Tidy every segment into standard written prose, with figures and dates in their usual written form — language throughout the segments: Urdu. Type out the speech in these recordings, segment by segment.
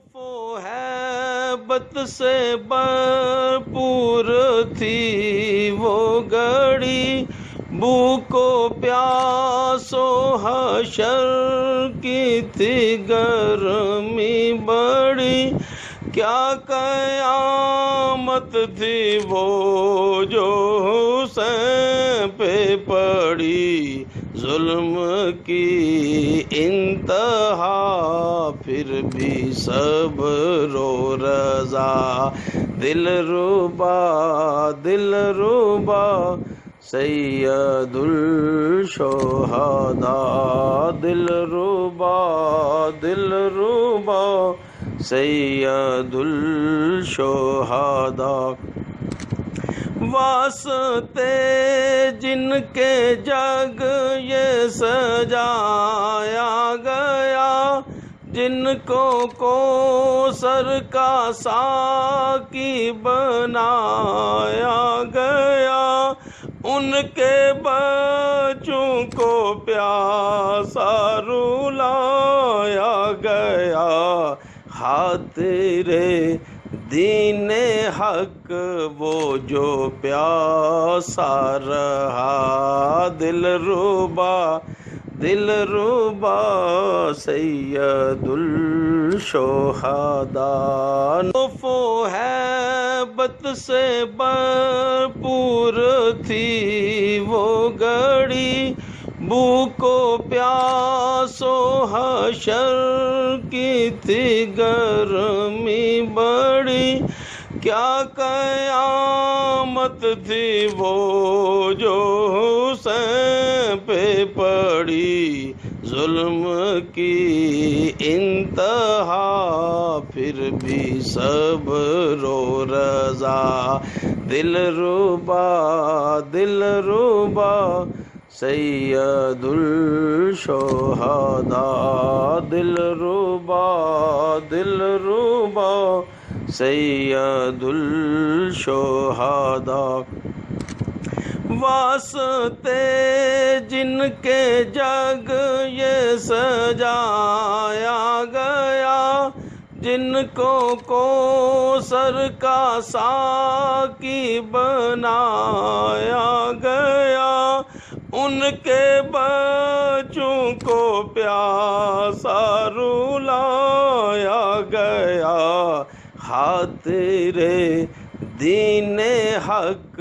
و ہیبت سے بھرپور تھی وہ گھڑی، بھوک و پیاس و حشر کی تھی گرمی بڑی، کیا قیامت تھی وہ جو حسین پہ پڑی، ظلم کی انتہا پھر بھی صبر و رضا، دل ربا سید الشہداء، دل ربا سید الشہداء، واسطے جن کے جگ یہ سجایا گیا، جن کو کوثر کا ساقی بنایا گیا، ان کے بچوں کو پیاسا رلایا گیا، خاطر دین حق وہ جو پیاسا رہا، دل ربا سید الشہداء، خوف و ہیبت سے بھرپور تھی وہ گھڑی، بھوک و پیاس و حشر کی تھی گرمی بڑی، کیا قیامت تھی وہ جو حسین پہ پڑی، ظلم کی انتہا پھر بھی صبر و رضا، دل ربا سید الشہداء، دل ربا سید الشہداء، واسطے جن کے جگ یہ سجایا گیا، جن کو کوثر کا ساقی بنایا گیا، ان کے بچوں کو پیاسا رلایا گیا، خاطر دین حق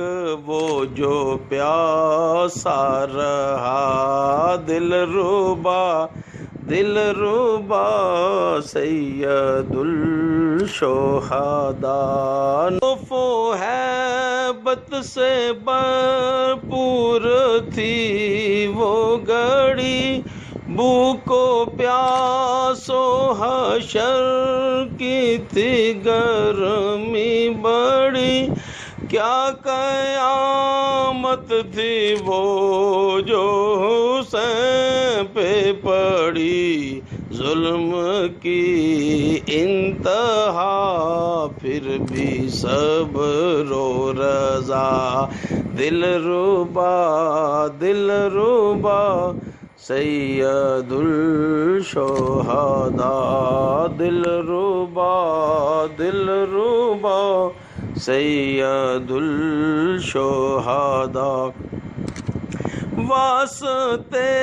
وہ جو پیاسا رہا، دل ربا سید الشہداء، خوف و ہیبت سے بھرپور تھی وہ گھڑی، بھوک و پیاس و حشر کی تھی گرمی بڑی، کیا قیامت تھی وہ جو حسین پہ پڑی، ظلم کی انتہا پھر بھی صبر و رضا، دل ربا سید الشہداء، دل ربا سید الشہداء، واسطے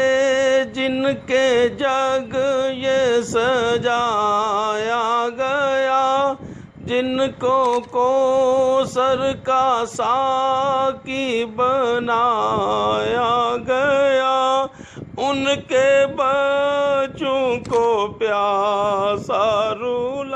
جن کے جگ یہ سجایا گیا، جن کو کوثر کا ساقی بنایا گیا، ان کے بچوں کو پیاسا رلایا